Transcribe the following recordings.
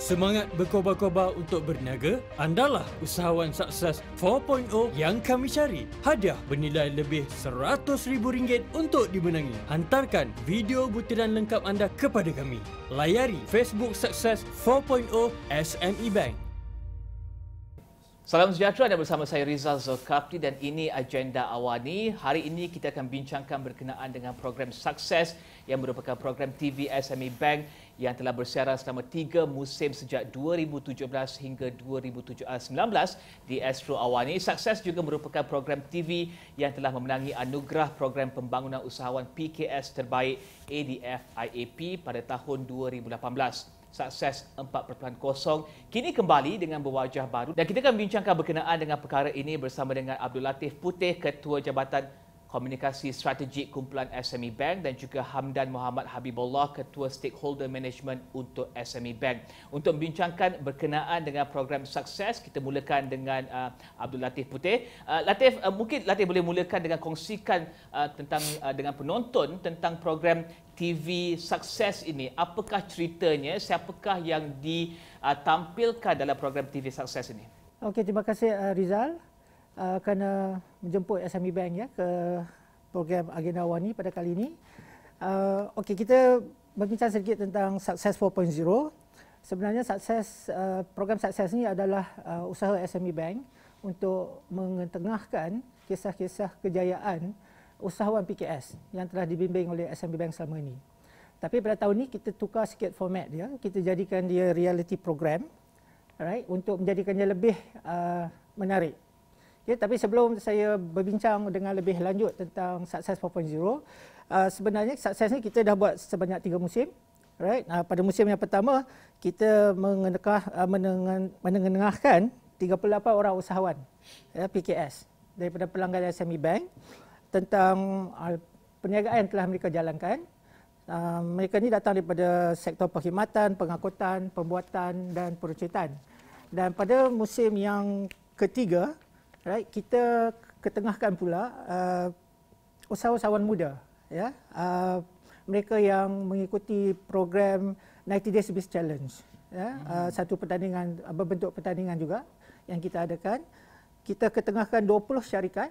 Semangat berkobar-kobar untuk berniaga? Andalah usahawan sukses 4.0 yang kami cari. Hadiah bernilai lebih RM100,000 untuk dimenangi. Hantarkan video butiran lengkap anda kepada kami. Layari Facebook Sukses 4.0 SME Bank. Salam sejahtera, dan bersama saya Rizal Zulkafli dan ini Agenda Awani. Hari ini kita akan bincangkan berkenaan dengan program Sukses yang merupakan program TV SME Bank yang telah bersiaran selama 3 musim sejak 2017 hingga 2019 di Astro Awani. Sukses juga merupakan program TV yang telah memenangi anugerah program pembangunan usahawan PKS terbaik ADF IAP pada tahun 2018. Sukses 4.0 kini kembali dengan berwajah baru dan kita akan bincangkan berkenaan dengan perkara ini bersama dengan Abdul Latif Puteh, Ketua Jabatan Komunikasi Strategik Kumpulan SME Bank, dan juga Hamdan Muhammad Habibullah, Ketua Stakeholder Management untuk SME Bank. Untuk membincangkan berkenaan dengan program Sukses, kita mulakan dengan Abdul Latif Puteh. Latif, mungkin Latif boleh mulakan dengan kongsikan tentang dengan penonton tentang program TV Sukses ini. Apakah ceritanya? Siapakah yang ditampilkan dalam program TV Sukses ini? Okey, terima kasih Rizal kerana menjemput SME Bank ya ke program Agenda Awani pada kali ini. Okey, kita berbincang sedikit tentang Sukses 4.0. Sebenarnya program Sukses ini adalah usaha SME Bank untuk mengetengahkan kisah-kisah kejayaan usahawan PKS yang telah dibimbing oleh SME Bank selama ini. Tapi pada tahun ini kita tukar sikit format dia. Kita jadikan dia reality program, alright, untuk menjadikannya lebih menarik. Ya, tapi sebelum saya berbincang dengan lebih lanjut tentang Sukses 4.0, sebenarnya Sukses ni kita dah buat sebanyak 3 musim. Right? Pada musim yang pertama, kita menengahkan 38 orang usahawan ya, PKS daripada pelanggan SME Bank tentang perniagaan yang telah mereka jalankan. Mereka ni datang daripada sektor perkhidmatan, pengangkutan, pembuatan dan perucutan. Dan pada musim yang ketiga, right, kita ketengahkan pula usahawan muda, ya, mereka yang mengikuti program 90 Days Biz Challenge, ya, satu pertandingan berbentuk pertandingan juga yang kita adakan. Kita ketengahkan 20 syarikat,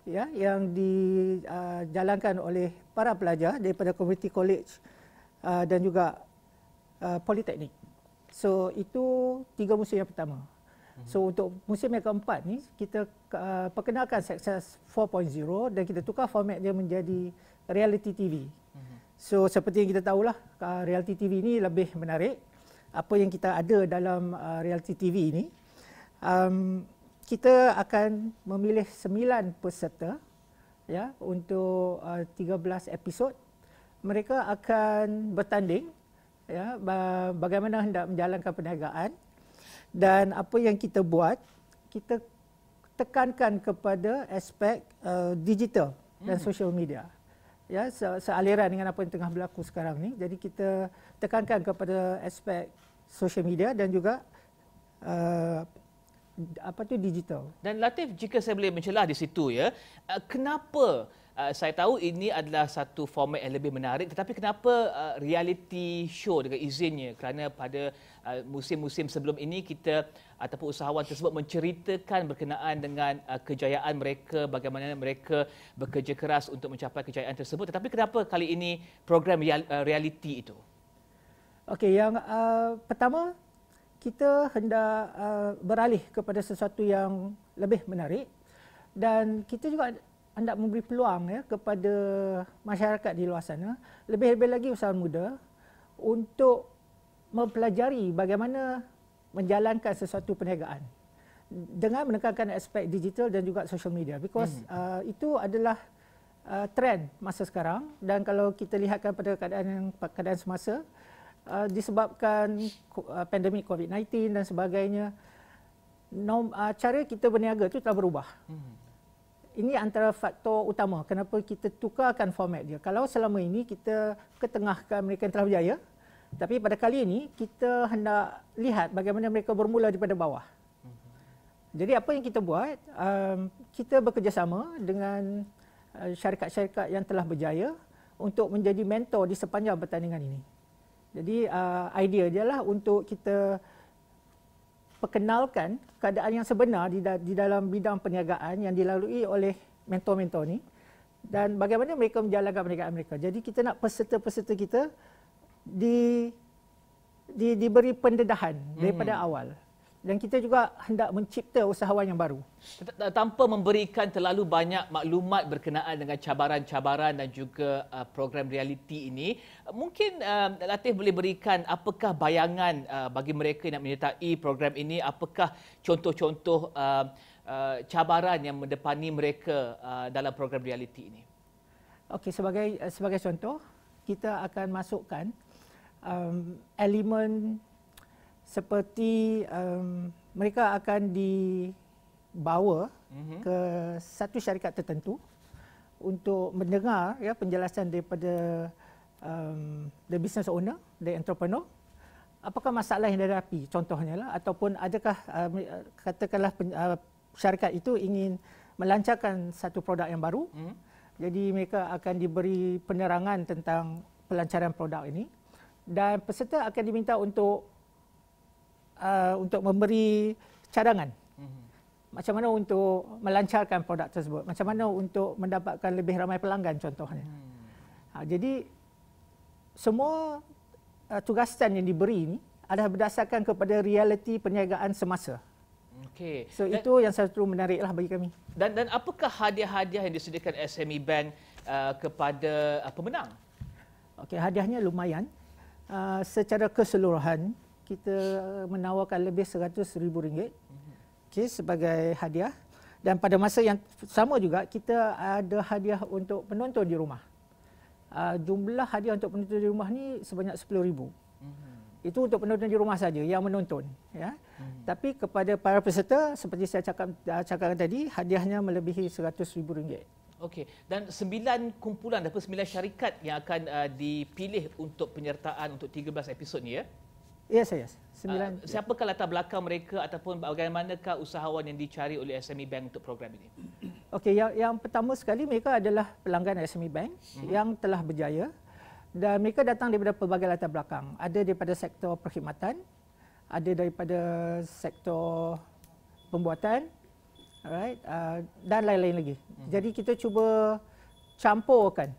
ya, yang dijalankan oleh para pelajar daripada community college dan juga politeknik. So itu 3 musim yang pertama. So untuk musim yang keempat ni kita perkenalkan Sukses 4.0 dan kita tukar format dia menjadi reality TV. So seperti yang kita tahulah, reality TV ni lebih menarik. Apa yang kita ada dalam reality TV ini, kita akan memilih 9 peserta ya untuk 13 episod. Mereka akan bertanding ya bagaimana hendak menjalankan perniagaan. Dan apa yang kita buat, kita tekankan kepada aspek digital dan social media. Ya, sealiran dengan apa yang tengah berlaku sekarang ni. Jadi kita tekankan kepada aspek social media dan juga digital. Dan Latif, jika saya boleh mencelah di situ ya, kenapa saya tahu ini adalah satu format yang lebih menarik, tetapi kenapa reality show dengan izinnya? Kerana pada musim-musim sebelum ini kita ataupun usahawan tersebut menceritakan berkenaan dengan kejayaan mereka, bagaimana mereka bekerja keras untuk mencapai kejayaan tersebut. Tetapi kenapa kali ini program reality itu? Okey, yang pertama kita hendak beralih kepada sesuatu yang lebih menarik, dan kita juga hendak memberi peluang ya kepada masyarakat di luar sana, lebih-lebih lagi usahawan muda, untuk mempelajari bagaimana menjalankan sesuatu perniagaan dengan menekankan aspek digital dan juga social media, because itu adalah trend masa sekarang. Dan kalau kita lihatkan pada keadaan semasa, disebabkan pandemik COVID-19 dan sebagainya, cara kita berniaga itu telah berubah. Ini antara faktor utama kenapa kita tukarkan format dia. Kalau selama ini kita ketengahkan mereka yang telah berjaya, tapi pada kali ini kita hendak lihat bagaimana mereka bermula daripada bawah. Jadi apa yang kita buat, kita bekerjasama dengan syarikat-syarikat yang telah berjaya untuk menjadi mentor di sepanjang pertandingan ini. Jadi idea dia lah untuk kita perkenalkan keadaan yang sebenar di dalam bidang perniagaan yang dilalui oleh mentor-mentor ni dan bagaimana mereka menjalankan perniagaan mereka. Jadi kita nak peserta-peserta kita diberi pendedahan daripada awal. Dan kita juga hendak mencipta usahawan yang baru. Tanpa memberikan terlalu banyak maklumat berkenaan dengan cabaran-cabaran dan juga program realiti ini, mungkin Latif boleh berikan apakah bayangan bagi mereka yang nak menyertai program ini, apakah contoh-contoh cabaran yang mendepani mereka dalam program realiti ini? Okey, sebagai contoh, kita akan masukkan elemen seperti mereka akan dibawa ke satu syarikat tertentu untuk mendengar penjelasan daripada the business owner, the entrepreneur, apakah masalah yang dihadapi contohnya lah, ataupun adakah katakanlah syarikat itu ingin melancarkan satu produk yang baru. Jadi mereka akan diberi penerangan tentang pelancaran produk ini dan peserta akan diminta untuk memberi cadangan. Macam mana untuk melancarkan produk tersebut, macam mana untuk mendapatkan lebih ramai pelanggan contohnya. Jadi semua tugasan yang diberi ini adalah berdasarkan kepada realiti perniagaan semasa. Okey. So itu yang satu menariklah bagi kami. Dan apakah hadiah-hadiah yang disediakan SME Bank kepada pemenang? Okey, hadiahnya lumayan. Secara keseluruhan kita menawarkan lebih RM100,000 sebagai hadiah. Dan pada masa yang sama juga kita ada hadiah untuk penonton di rumah. Jumlah hadiah untuk penonton di rumah ni sebanyak RM10,000. Itu untuk penonton di rumah saja yang menonton. Ya. Tapi kepada para peserta seperti saya cakapkan tadi, hadiahnya melebihi RM100,000. Okey, dan 9 kumpulan ataupun 9 syarikat yang akan dipilih untuk penyertaan untuk 13 episod ni ya? Yes. 9. Siapakah latar belakang mereka ataupun bagaimanakah usahawan yang dicari oleh SME Bank untuk program ini? Okey, yang pertama sekali mereka adalah pelanggan SME Bank yang telah berjaya dan mereka datang daripada pelbagai latar belakang. Ada daripada sektor perkhidmatan, ada daripada sektor pembuatan, alright, dan lain-lain lagi. Jadi kita cuba campurkan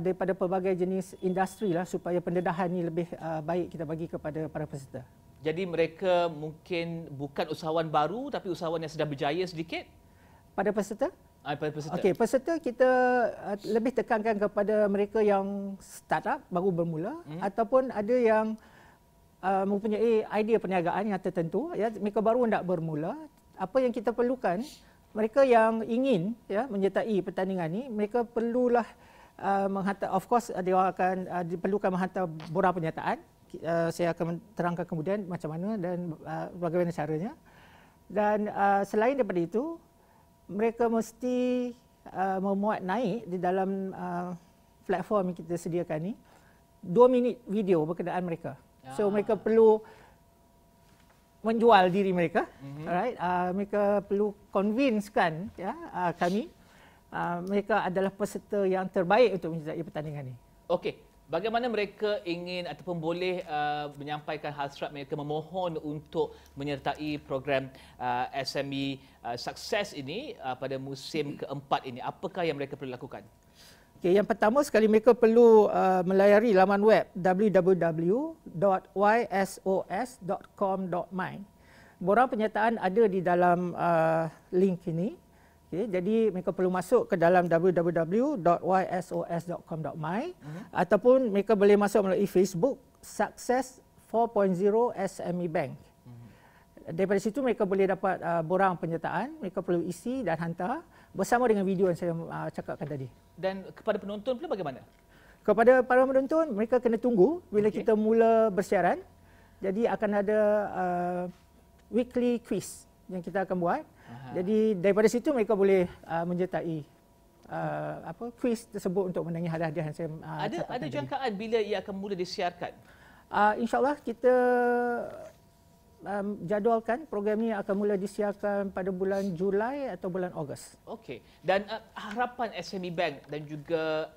daripada pelbagai jenis industri lah supaya pendedahan ini lebih baik kita bagi kepada para peserta. Jadi mereka mungkin bukan usahawan baru tapi usahawan yang sudah berjaya sedikit? Pada peserta? Pada peserta. Okey, peserta kita lebih tekankan kepada mereka yang startup baru bermula ataupun ada yang mempunyai idea perniagaan yang tertentu, ya, mereka baru hendak bermula. Apa yang kita perlukan, mereka yang ingin menyertai pertandingan ini, mereka perlulah menghantar, of course dia akan diperlukan menghantar borang penyertaan. Saya akan terangkan kemudian macam mana dan bagaimana caranya. Dan selain daripada itu, mereka mesti memuat naik di dalam platform yang kita sediakan ni 2 minit video berkenaan mereka. So mereka perlu menjual diri mereka, alright. Mereka perlu convincekan kami mereka adalah peserta yang terbaik untuk menyertai pertandingan ini. Okey, bagaimana mereka ingin ataupun boleh menyampaikan hasrat mereka memohon untuk menyertai program SME Sukses ini pada musim keempat ini? Apakah yang mereka perlu lakukan? Okay, yang pertama sekali mereka perlu melayari laman web www.ysos.com.my. Borang penyertaan ada di dalam link ini. Okay, jadi mereka perlu masuk ke dalam www.ysos.com.my ataupun mereka boleh masuk melalui Facebook Success 4.0 SME Bank. Daripada situ mereka boleh dapat borang penyertaan, mereka perlu isi dan hantar bersama dengan video yang saya cakapkan tadi. Dan kepada penonton pula bagaimana? Kepada para penonton, mereka kena tunggu bila kita mula bersiaran. Jadi akan ada weekly quiz yang kita akan buat. Jadi daripada situ mereka boleh menyertai quiz tersebut untuk menangi hadiah-hadiah yang saya cakapkan ada jangkaan bila ia akan mula disiarkan? InsyaAllah kita jadualkan program ini akan mula disiarkan pada bulan Julai atau bulan Ogos. Okey. Dan harapan SME Bank dan juga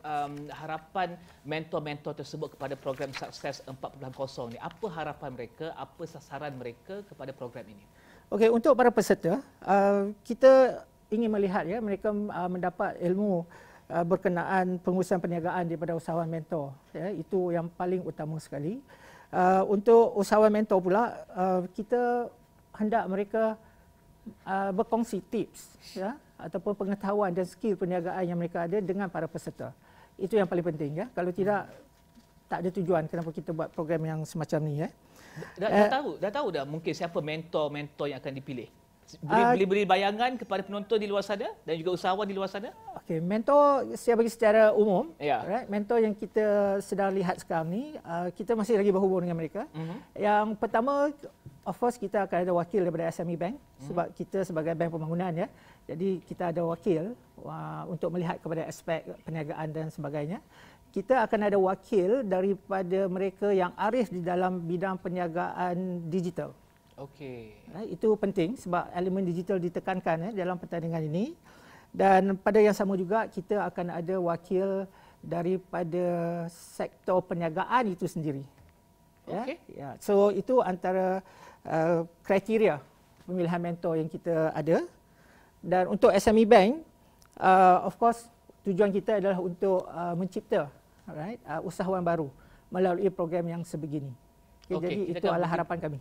harapan mentor-mentor tersebut kepada program Sukses 4.0 ni, apa harapan mereka, apa sasaran mereka kepada program ini? Okey, untuk para peserta, kita ingin melihat ya mereka mendapat ilmu berkenaan pengurusan perniagaan daripada usahawan mentor. Ya, itu yang paling utama sekali. Untuk usahawan mentor pula, kita hendak mereka berkongsi tips ya, ataupun pengetahuan dan skill perniagaan yang mereka ada dengan para peserta. Itu yang paling penting ya. Kalau tidak, tak ada tujuan kenapa kita buat program yang semacam ni ya. Dah tahu dah mungkin siapa mentor-mentor yang akan dipilih? Boleh beri bayangan kepada penonton di luar sana dan juga usahawan di luar sana? Okey, mentor saya bagi secara umum. Ya. Right? Mentor yang kita sedang lihat sekarang ni, kita masih lagi berhubung dengan mereka. Yang pertama, of course kita akan ada wakil daripada SME Bank sebab kita sebagai bank pembangunan ya. Jadi kita ada wakil untuk melihat kepada aspek perniagaan dan sebagainya. Kita akan ada wakil daripada mereka yang arif di dalam bidang perniagaan digital. Okey. Itu penting sebab elemen digital ditekankan dalam pertandingan ini. Dan pada yang sama juga kita akan ada wakil daripada sektor perniagaan itu sendiri. Okey. Ya. So itu antara kriteria pemilihan mentor yang kita ada. Dan untuk SME Bank, of course tujuan kita adalah untuk mencipta usahawan baru melalui program yang sebegini. Okay, jadi itu adalah harapan kami.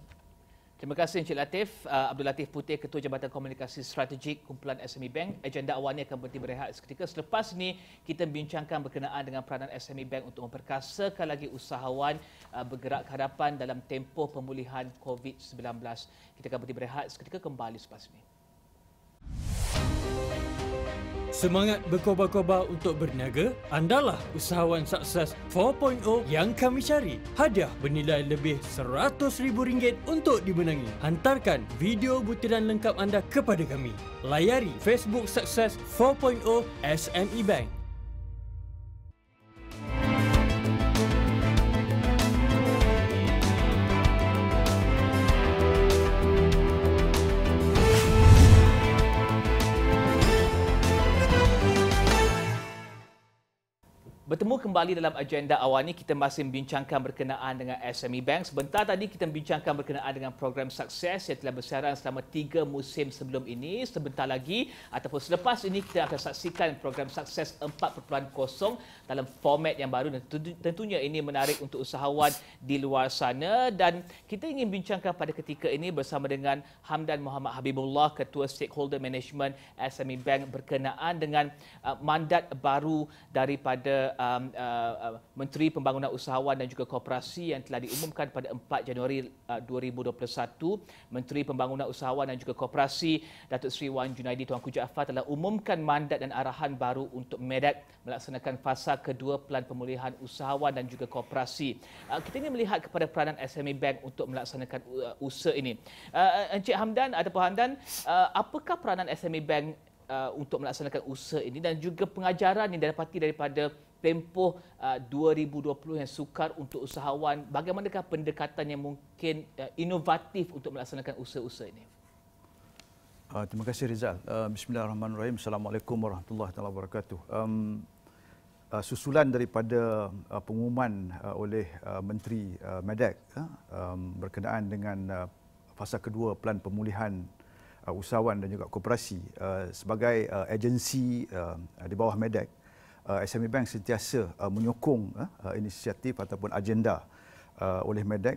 Terima kasih Encik Latif. Abdul Latif Putih, Ketua Jabatan Komunikasi Strategik Kumpulan SME Bank. Agenda awalnya akan berhenti berehat seketika. Selepas ini, kita bincangkan berkenaan dengan peranan SME Bank untuk memperkasakan lagi usahawan bergerak ke hadapan dalam tempoh pemulihan COVID-19. Kita akan berhenti berehat seketika, kembali selepas ini. Semangat berkobar-kobar untuk berniaga? Andalah usahawan sukses 4.0 yang kami cari. Hadiah bernilai lebih RM100,000 untuk dimenangi. Hantarkan video butiran lengkap anda kepada kami. Layari Facebook Sukses 4.0 SME Bank. Bertemu kembali dalam agenda awal ini, kita masih membincangkan berkenaan dengan SME Bank. Sebentar tadi kita membincangkan berkenaan dengan program Sukses yang telah bersiaran selama 3 musim sebelum ini. Sebentar lagi ataupun selepas ini kita akan saksikan program Sukses 4.0 dalam format yang baru dan tentunya ini menarik untuk usahawan di luar sana. Dan kita ingin bincangkan pada ketika ini bersama dengan Hamdan Muhammad Habibullah, Ketua Stakeholder Management SME Bank berkenaan dengan mandat baru daripada Menteri Pembangunan Usahawan dan juga Koperasi yang telah diumumkan pada 4 Januari 2021. Menteri Pembangunan Usahawan dan juga Koperasi Datuk Seri Wan Junaidi Tuanku Jaafar telah umumkan mandat dan arahan baru untuk MEDAK melaksanakan fasa kedua Pelan Pemulihan Usahawan dan juga Koperasi. Kita ingin melihat kepada peranan SME Bank untuk melaksanakan usaha ini. Encik Hamdan ataupun Hamdan, apakah peranan SME Bank untuk melaksanakan usaha ini dan juga pengajaran yang didapati daripada tempoh 2020 yang sukar untuk usahawan, bagaimanakah pendekatan yang mungkin inovatif untuk melaksanakan usaha-usaha ini? Terima kasih Rizal. Bismillahirrahmanirrahim. Assalamualaikum warahmatullahi wabarakatuh. Susulan daripada pengumuman oleh Menteri MEDAK berkenaan dengan fasa kedua Pelan Pemulihan Usahawan dan juga Koperasi sebagai agensi di bawah MEDAK, SME Bank sentiasa menyokong inisiatif ataupun agenda oleh MEDAK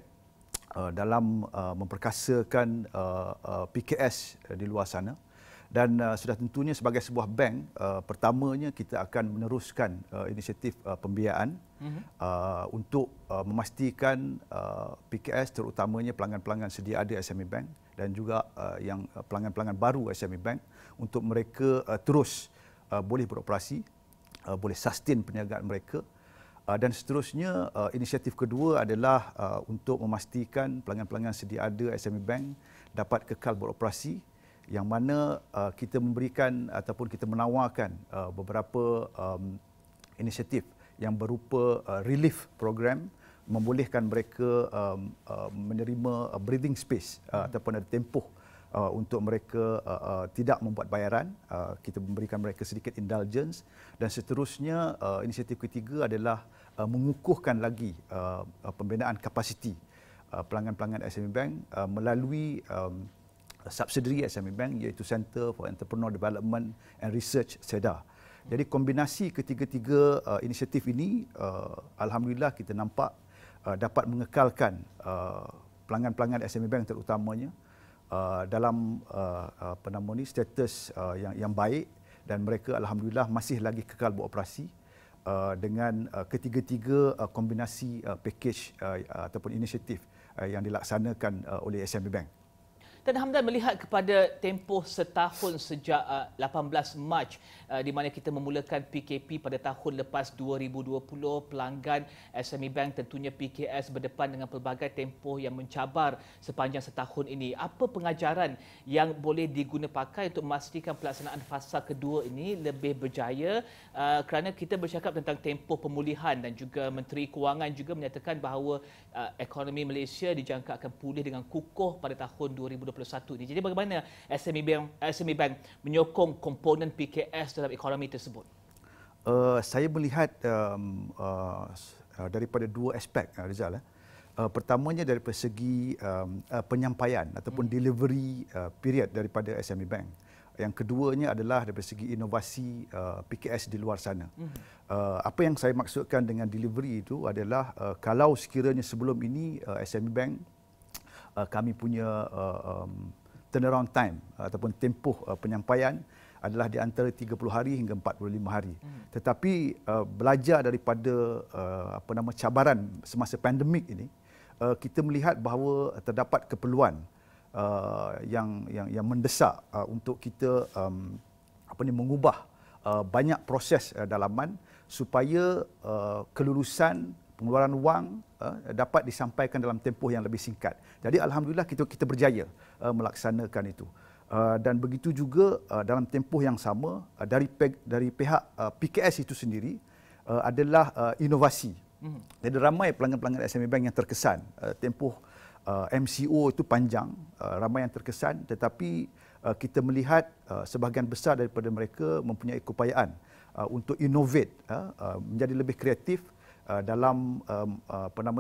dalam memperkasakan PKS di luar sana. Dan sudah tentunya sebagai sebuah bank, pertamanya kita akan meneruskan inisiatif pembiayaan untuk memastikan PKS terutamanya pelanggan-pelanggan sedia ada SME Bank dan juga yang pelanggan-pelanggan baru SME Bank untuk mereka terus boleh beroperasi, boleh sustain perniagaan mereka. Dan seterusnya, inisiatif kedua adalah untuk memastikan pelanggan-pelanggan sedia ada SME Bank dapat kekal beroperasi, yang mana kita memberikan ataupun kita menawarkan beberapa inisiatif yang berupa relief program membolehkan mereka menerima breathing space ataupun ada tempoh untuk mereka tidak membuat bayaran. Kita memberikan mereka sedikit indulgence, dan seterusnya inisiatif ketiga adalah mengukuhkan lagi pembinaan kapasiti pelanggan-pelanggan SME Bank melalui subsidiary SME Bank, iaitu Center for Entrepreneur Development and Research (CEDA). Jadi kombinasi ketiga-tiga inisiatif ini, alhamdulillah kita nampak dapat mengekalkan pelanggan-pelanggan SME Bank terutamanya dalam status yang baik, dan mereka alhamdulillah masih lagi kekal beroperasi dengan ketiga-tiga kombinasi package ataupun inisiatif yang dilaksanakan oleh SME Bank. Dan Hamdan, melihat kepada tempoh setahun sejak 18 Mac di mana kita memulakan PKP pada tahun lepas 2020, pelanggan SME Bank tentunya PKS berdepan dengan pelbagai tempoh yang mencabar sepanjang setahun ini. Apa pengajaran yang boleh diguna pakai untuk memastikan pelaksanaan fasa kedua ini lebih berjaya, kerana kita bercakap tentang tempoh pemulihan dan juga Menteri Kewangan juga menyatakan bahawa ekonomi Malaysia dijangka akan pulih dengan kukuh pada tahun 2021 ini. Jadi bagaimana SME Bank menyokong komponen PKS dalam ekonomi tersebut? Saya melihat daripada dua aspek, Rizal. Pertamanya daripada segi penyampaian ataupun delivery period daripada SME Bank. Yang keduanya adalah daripada segi inovasi PKS di luar sana. Apa yang saya maksudkan dengan delivery itu adalah kalau sekiranya sebelum ini SME Bank kami punya turnaround time ataupun tempoh penyampaian adalah di antara 30 hari hingga 45 hari. Tetapi belajar daripada cabaran semasa pandemik ini, kita melihat bahawa terdapat keperluan yang mendesak untuk kita mengubah banyak proses dalaman supaya kelulusan pengeluaran wang dapat disampaikan dalam tempoh yang lebih singkat. Jadi alhamdulillah kita berjaya melaksanakan itu. Dan begitu juga dalam tempoh yang sama dari pihak PKS itu sendiri adalah inovasi. Jadi ramai pelanggan-pelanggan SME Bank yang terkesan tempoh MCO itu panjang, ramai yang terkesan, tetapi kita melihat sebahagian besar daripada mereka mempunyai keupayaan untuk innovate, menjadi lebih kreatif dalam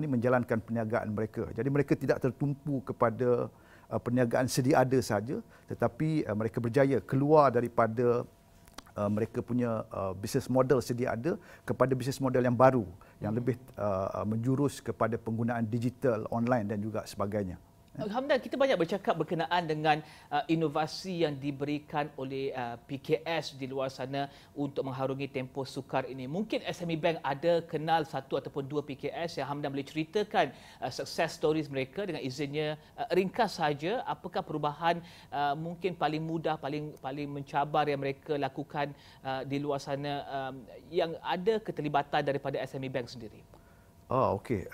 menjalankan perniagaan mereka. Jadi mereka tidak tertumpu kepada perniagaan sedia ada saja, tetapi mereka berjaya keluar daripada mereka punya business model sedia ada kepada business model yang baru, yang lebih menjurus kepada penggunaan digital, online dan juga sebagainya. Hamdan, kita banyak bercakap berkenaan dengan inovasi yang diberikan oleh PKS di luar sana untuk mengharungi tempoh sukar ini. Mungkin SME Bank ada kenal satu ataupun dua PKS yang Hamdan boleh ceritakan success stories mereka dengan izinnya ringkas saja. Apakah perubahan mungkin paling mudah, paling mencabar yang mereka lakukan di luar sana yang ada keterlibatan daripada SME Bank sendiri? Okey.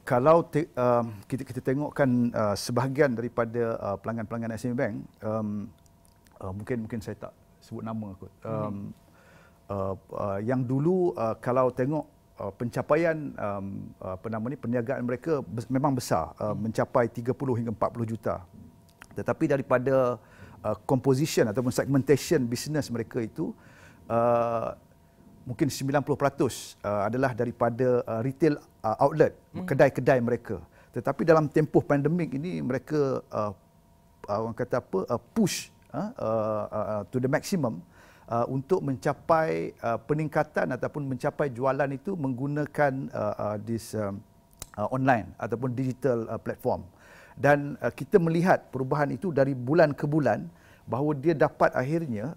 Kalau kita tengokkan sebahagian daripada pelanggan-pelanggan SME Bank, mungkin saya tak sebut nama kot. Yang dulu kalau tengok pencapaian perniagaan mereka memang besar, mencapai 30 hingga 40 juta. Tetapi daripada composition ataupun segmentation bisnes mereka itu mungkin 90% adalah daripada retail outlet, kedai-kedai mereka. Tetapi dalam tempoh pandemik ini mereka orang kata push to the maximum untuk mencapai peningkatan ataupun mencapai jualan itu menggunakan online ataupun digital platform. Dan kita melihat perubahan itu dari bulan ke bulan, bahawa dia dapat akhirnya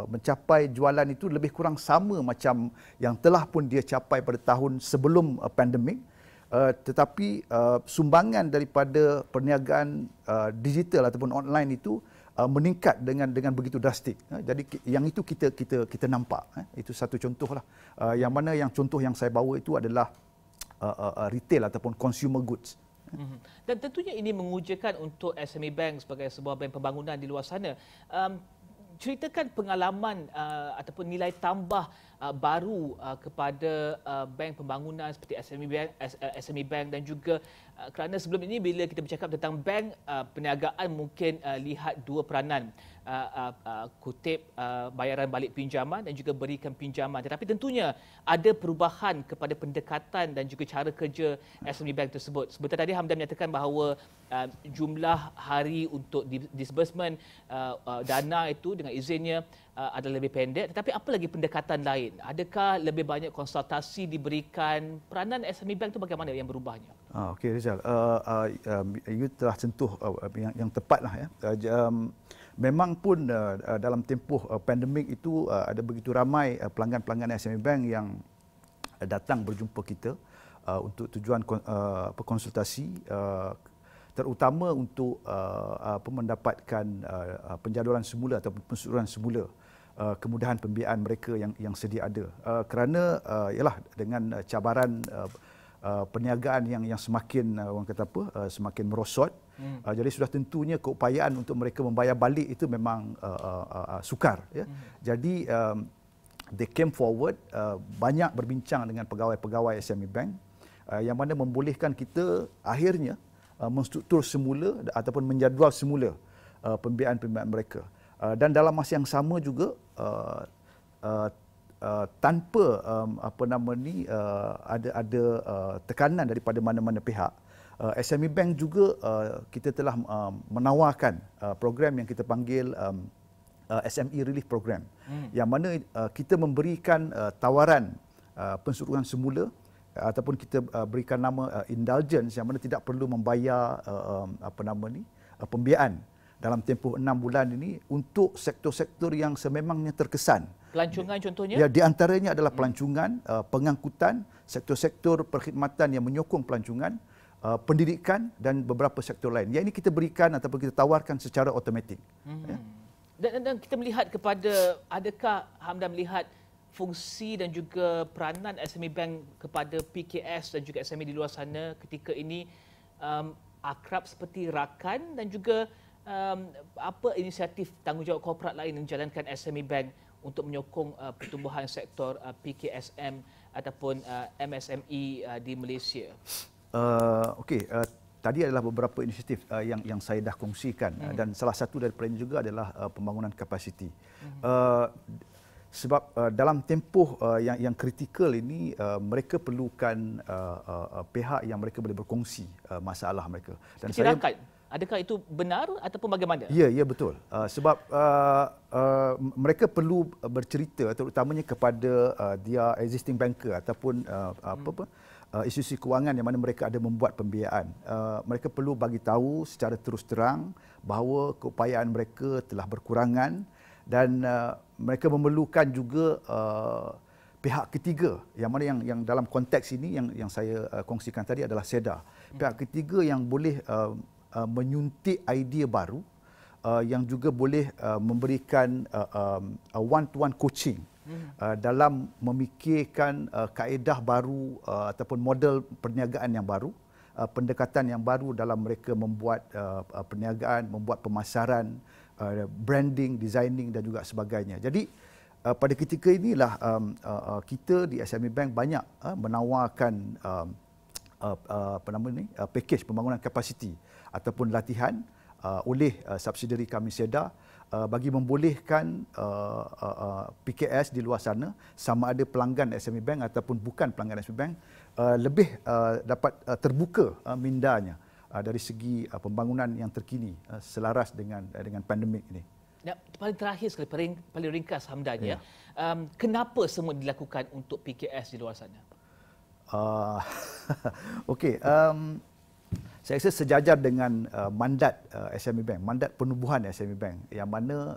mencapai jualan itu lebih kurang sama macam yang telah pun dia capai pada tahun sebelum pandemik, tetapi sumbangan daripada perniagaan digital ataupun online itu meningkat dengan begitu drastik. Jadi yang itu kita nampak. Itu satu contohlah. Yang mana yang contoh yang saya bawa itu adalah retail ataupun consumer goods. Dan tentunya ini mengujakan untuk SME Bank sebagai sebuah bank pembangunan di luar sana. Ceritakan pengalaman ataupun nilai tambah baru kepada bank pembangunan seperti SME Bank dan juga kerana sebelum ini bila kita bercakap tentang bank perniagaan mungkin lihat dua peranan, kutip bayaran balik pinjaman dan juga berikan pinjaman, tetapi tentunya ada perubahan kepada pendekatan dan juga cara kerja SME Bank tersebut. Sebentar tadi Hamdan menyatakan bahawa jumlah hari untuk disbursement dana itu dengan izinnya adalah lebih pendek, tetapi apa lagi pendekatan lain? Adakah lebih banyak konsultasi diberikan? Peranan SME Bank itu bagaimana yang berubahnya? Okey Rizal, you telah sentuh yang tepatlah ya. Memang pun dalam tempoh pandemik itu ada begitu ramai pelanggan-pelanggan SME Bank yang datang berjumpa kita untuk tujuan konsultasi, terutama untuk mendapatkan penjadualan semula atau pensuruhan semula kemudahan pembiayaan mereka yang sedia ada. Kerana ialah dengan cabaran perniagaan yang semakin orang kata apa, semakin merosot, jadi sudah tentunya keupayaan untuk mereka membayar balik itu memang sukar ya. Jadi they came forward, banyak berbincang dengan pegawai-pegawai SME Bank yang mana membolehkan kita akhirnya menstruktur semula ataupun menjadual semula pembiayaan mereka. Dan dalam masa yang sama juga tanpa ada tekanan daripada mana-mana pihak, SME Bank juga kita telah menawarkan program yang kita panggil SME Relief Program, yang mana kita memberikan tawaran pensuruhan semula ataupun kita berikan nama indulgence, yang mana tidak perlu membayar pembiayaan dalam tempoh 6 bulan ini untuk sektor-sektor yang sememangnya terkesan. Pelancongan contohnya? Ya, di antaranya adalah pelancongan, pengangkutan, sektor-sektor perkhidmatan yang menyokong pelancongan, pendidikan dan beberapa sektor lain. Yang ini kita berikan ataupun kita tawarkan secara automatik. Ya. Dan kita melihat kepada, adakah Hamdan melihat fungsi dan juga peranan SME Bank kepada PKS dan juga SME di luar sana ketika ini akrab seperti rakan, dan juga apa inisiatif tanggungjawab korporat lain yang dijalankan SME Bank untuk menyokong pertumbuhan sektor PKSM ataupun MSME di Malaysia? Okey, tadi adalah beberapa inisiatif yang saya dah kongsikan, dan salah satu daripada ini juga adalah pembangunan kapasiti. Sebab dalam tempoh yang kritikal ini, mereka perlukan pihak yang mereka boleh berkongsi masalah mereka. Dan seperti rakan, adakah itu benar ataupun bagaimana? Ya, betul. Sebab mereka perlu bercerita terutamanya kepada dia existing banker ataupun institusi kewangan yang mana mereka ada membuat pembiayaan. Mereka perlu bagi tahu secara terus terang bahawa keupayaan mereka telah berkurangan, dan mereka memerlukan juga pihak ketiga, yang mana yang dalam konteks ini yang saya kongsikan tadi adalah SEDA. Pihak ketiga yang boleh menyuntik idea baru, yang juga boleh memberikan one-to-one coaching dalam memikirkan kaedah baru ataupun model perniagaan yang baru, pendekatan yang baru dalam mereka membuat perniagaan, membuat pemasaran, branding, designing dan juga sebagainya. Jadi pada ketika inilah kita di SME Bank banyak menawarkan package pembangunan kapasiti ataupun latihan oleh subsidiary kami SEDA, bagi membolehkan PKS di luar sana, sama ada pelanggan SME Bank ataupun bukan pelanggan SME Bank, lebih dapat terbuka mindanya dari segi pembangunan yang terkini selaras dengan pandemik ini. Ya, paling terakhir sekali, paling ringkas Hamdan, ya. Kenapa semua dilakukan untuk PKS di luar sana? Okey, saya rasa sejajar dengan mandat SME Bank, mandat penubuhan SME Bank, yang mana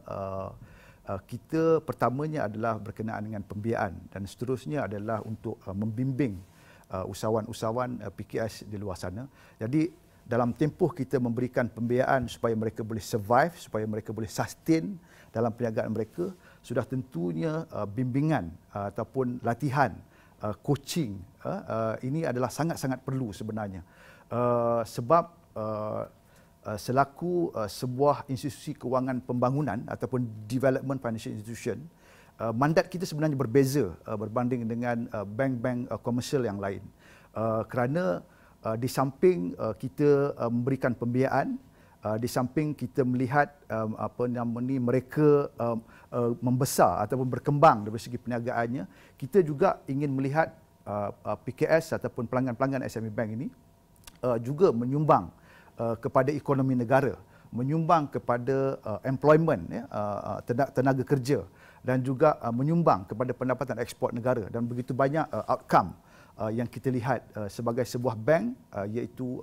kita pertamanya adalah berkenaan dengan pembiayaan dan seterusnya adalah untuk membimbing usahawan-usahawan PKS di luar sana. Jadi dalam tempoh kita memberikan pembiayaan supaya mereka boleh survive, supaya mereka boleh sustain dalam perniagaan mereka, sudah tentunya bimbingan ataupun latihan, coaching ini adalah sangat-sangat perlu sebenarnya. Sebab selaku sebuah institusi kewangan pembangunan ataupun development financial institution, mandat kita sebenarnya berbeza berbanding dengan bank-bank komersial yang lain. Kerana di samping kita memberikan pembiayaan, di samping kita melihat mereka membesar ataupun berkembang dari segi perniagaannya, kita juga ingin melihat PKS ataupun pelanggan-pelanggan SME Bank ini juga menyumbang kepada ekonomi negara, menyumbang kepada employment, tenaga kerja, dan juga menyumbang kepada pendapatan ekspor negara, dan begitu banyak outcome yang kita lihat sebagai sebuah bank, iaitu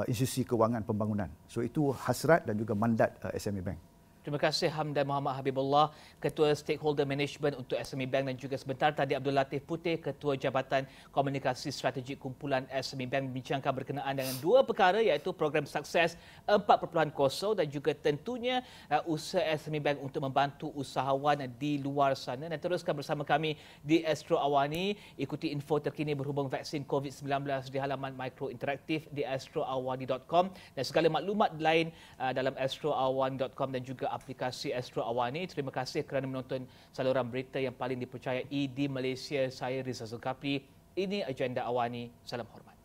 institusi kewangan pembangunan. So itu hasrat dan juga mandat SME Bank. Terima kasih Hamdan Muhammad Habibullah, Ketua Stakeholder Management untuk SME Bank, dan juga sebentar tadi Abdul Latif Putih, Ketua Jabatan Komunikasi Strategik Kumpulan SME Bank, membincangkan berkenaan dengan dua perkara, iaitu program Sukses 4.0 dan juga tentunya usaha SME Bank untuk membantu usahawan di luar sana. Dan teruskan bersama kami di Astro Awani, ikuti info terkini berhubung vaksin COVID-19 di halaman Mikro Interaktif di astroawani.com, dan segala maklumat lain dalam astroawani.com dan juga aplikasi Astro Awani. Terima kasih kerana menonton saluran berita yang paling dipercayai di Malaysia. Saya Rizal Zulkafli. Ini Agenda Awani. Salam hormat.